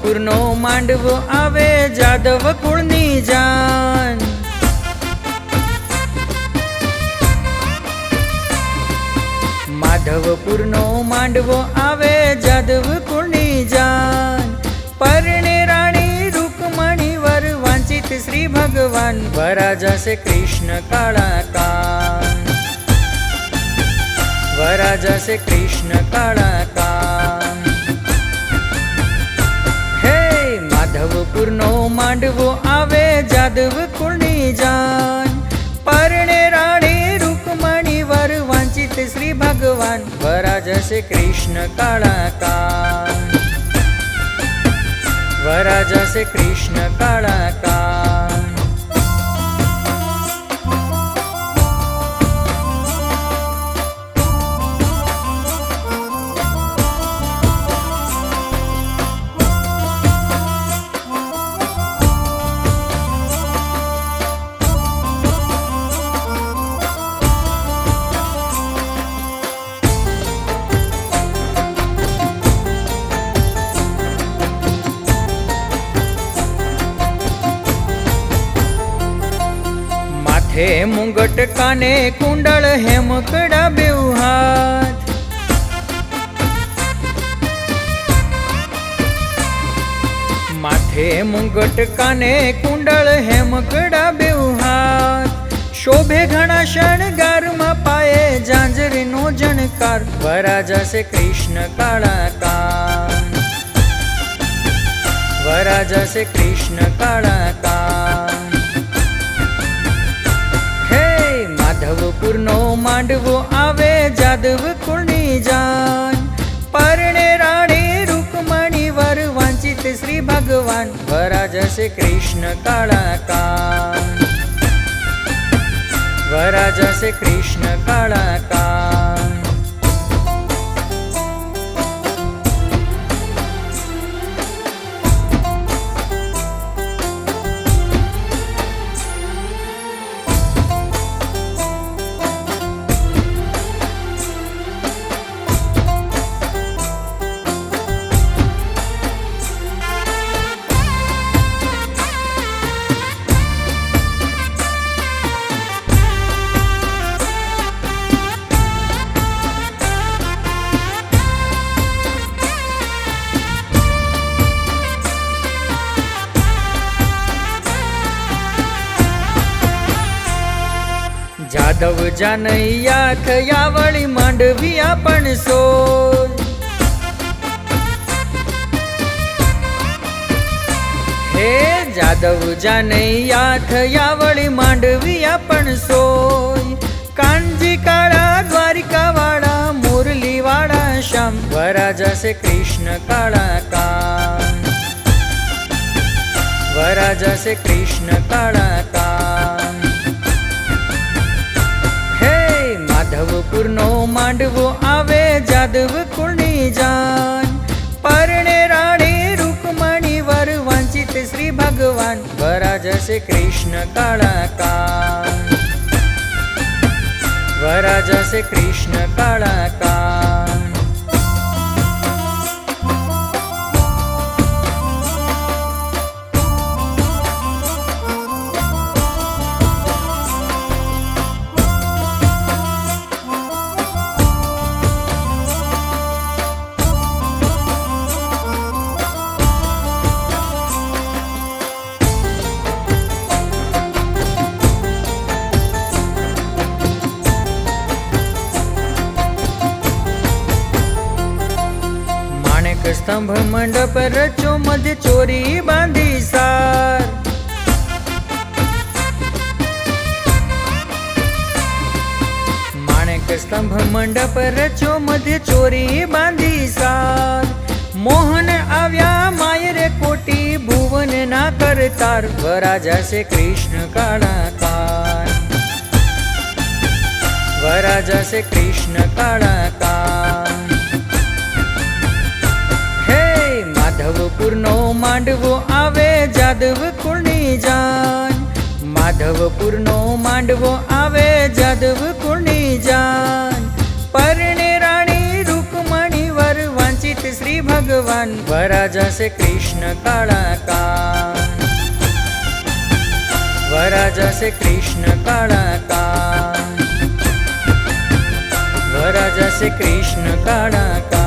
માધવપુરનો માંડવો આવે જાદવ કુળની જાન. માધવપુરનો માંડવો આવે જાદવ કુળની જાન. પરણે રાણી રૂકમણી વર વાંચિત શ્રી ભગવાન વરાજા સે કૃષ્ણ કાળા કાન. વરાજા સે કૃષ્ણ કાળા કાન. હે માધવપુરનો માંડવો આવે જાદવ કુળની જાન. પરણે રાણી રૂકમણી વર વાંચિત શ્રી ભગવાન વરાજા સે કૃષ્ણ કાળા કાન. વરાજા સે કૃષ્ણ કાળા કાન. હે મુંગટ કાને કુંડળ હેમકડા બેઉ હાથ. માથે મુંગટ કાને કુંડળ હેમકડા બેઉ હાથ. શોભે ઘણા શણગારમાં પાયે ઝાંઝરીનો જણકાર વરાજા સે કૃષ્ણ કાળા કાન. વરાજા સે કૃષ્ણ કાળા કાન. માધવપુરનો માંડવો આવે જાદવ કુળની જાન. પરણે રાણી રૂકમણી વર વાંચિત શ્રી ભગવાન વરાજા સે કૃષ્ણ કાળા કાન. વરાજા સે કૃષ્ણ કાળા કાન. જાદવ જાનૈયા થયા વળી માંડવિયા પણ સોય. હે જાદવ જાનૈયા થયા વળી માંડવિયા પણ સોય. કાનજી કાળા દ્વારિકા વાળા મુરલી વાળા શ્યામ વરાજા સે કૃષ્ણ કાળા કાન. વરાજા સે કૃષ્ણ કાળા કાન. માધવપુરનો માંડવો આવે જાદવ કુળની જાન. પરણે રાણી રૂકમણી વર વાંચિત શ્રી ભગવાન વરાજા સે કૃષ્ણ કાળા કાન. વરાજા સે કૃષ્ણ કાળા કાન. સ્તંભ મંડપ રચો મધ્ય ચોરી બાંધી સાર. માણેક સ્તંભ મંડપ રચો મધ્ય ચોરી બાંધી સાર. મોહન આવ્યા માયરે કોટી ભુવન ના કરતાર વરાજા સે કૃષ્ણ કાળા કાન. વરાજા સે કૃષ્ણ કાળા કાન. માધવપુરનો માંડવો આવે જાદવ કુળની જાન. માધવપુરનો માંડવો આવે જાદવ કુળની જાન. પરણે રાણી રૂકમણી વર વાંચિત શ્રી ભગવાન વરરાજા છે કૃષ્ણ કાળા કાન, વરરાજા છે કૃષ્ણ કાળા કાન, વરરાજા છે કૃષ્ણ કાળા કાન.